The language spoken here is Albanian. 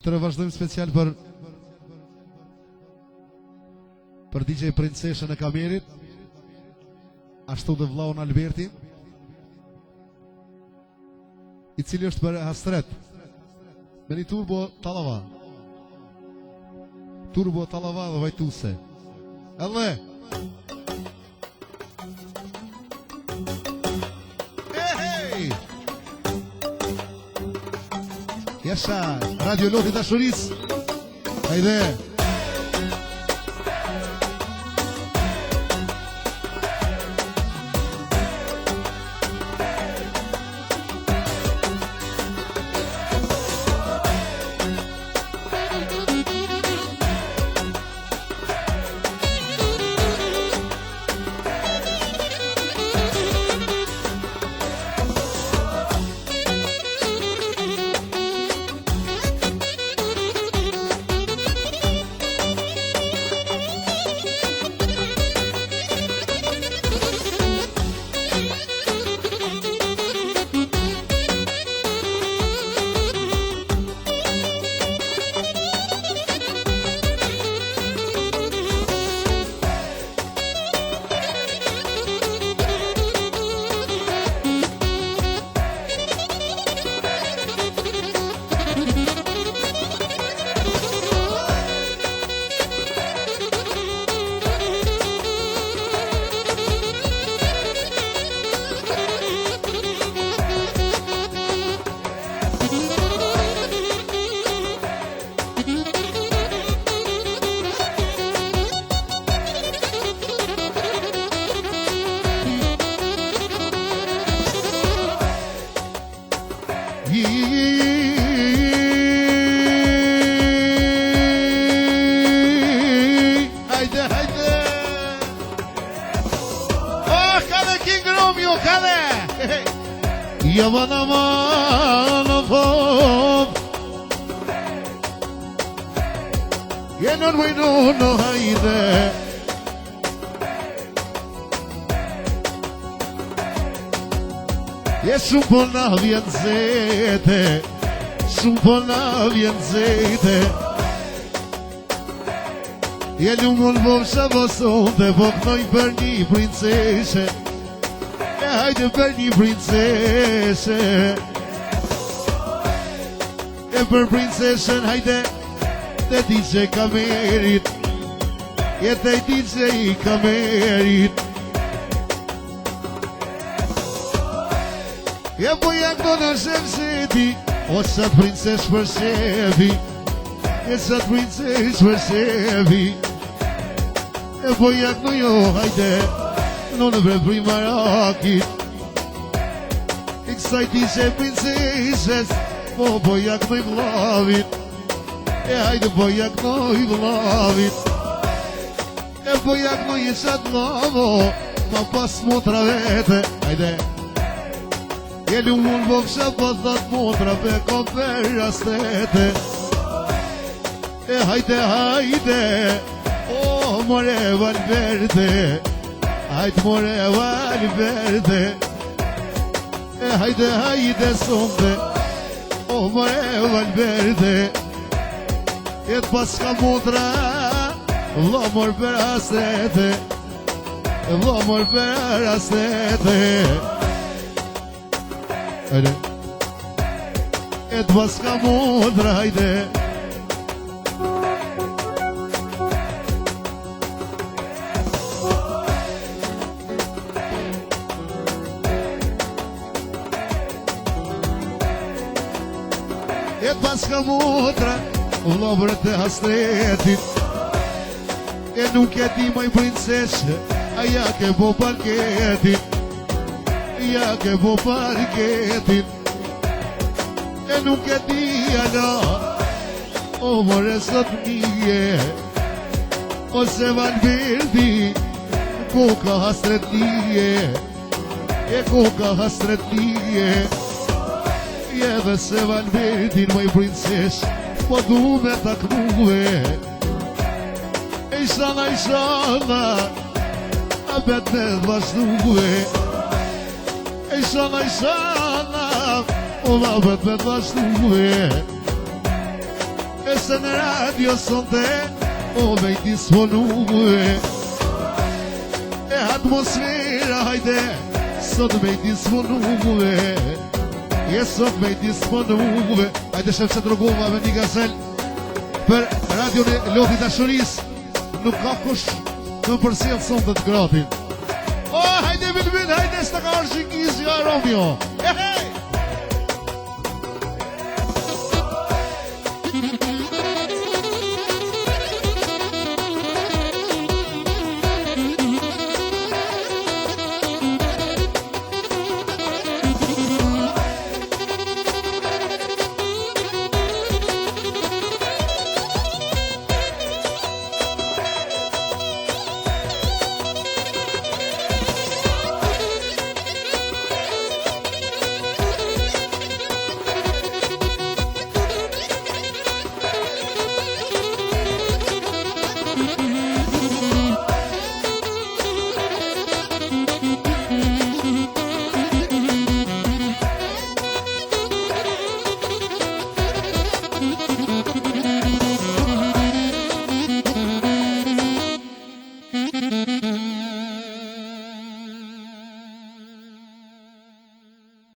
Atëre vazhdojmë special për DJ Princeshën e Kamerit, ashtu dhe vllaun Alberti, i cili është për Hasret, me një turbo Tallava. Turbo Tallava dhe vajtuse. Edhe hey! Jasha, Radio Loti Dashuris. Hajde. Yaman aman of Yenon we no hayde Supona vjen zete Supona vjen zete Jelu mund vovsha vosonte Po knoj për një princeshe Hajde për një princeshe E për princeshen hajde Te DJ Kamerit Jete i DJ Kamerit E po jakno në shemsheti O qatë princesh për shefi E qatë princesh për shefi E po jakno jo hajde Në në vepri marakit I kësaj ti që princeshes Po jakno i vlavit E hajde po jakno i vlavit E po jakno i qatë lavo Ma pas motra vete Hajde Jelu mund vofsha po thot motra Pe ko për rastete E hajde hajde O more Valverde Hajde more Valverde E hajde hajde sonde O more Valverde Et pas ka motra Vlo mor për rastete Vlo mor për rastete Hajde Et pas ka motra hajde Et pas ka motra Vlobret e hasretit E nuk e di moj princeshe Aja ke po parketit Ja ke po parketit E nuk e di ala O more sot nije Ose Valverdi Koka hasretije E koka hasretije Jeve se Valverdin moj princesh Po du me taknuve E shana A bet me vazhduve E shana Ola bet me vazhduve se në radio sonte o me i disponume. E atmosfera hajde sot me i disponume. Je sot me i disponume. Hajde shef se drogova me një gazel për radion e Loti Dashuris. Nuk ka kush në përsjellë sonte të gratin. O, hajde, hajde, s'ta ka arshë i kizja Romeo. Hej!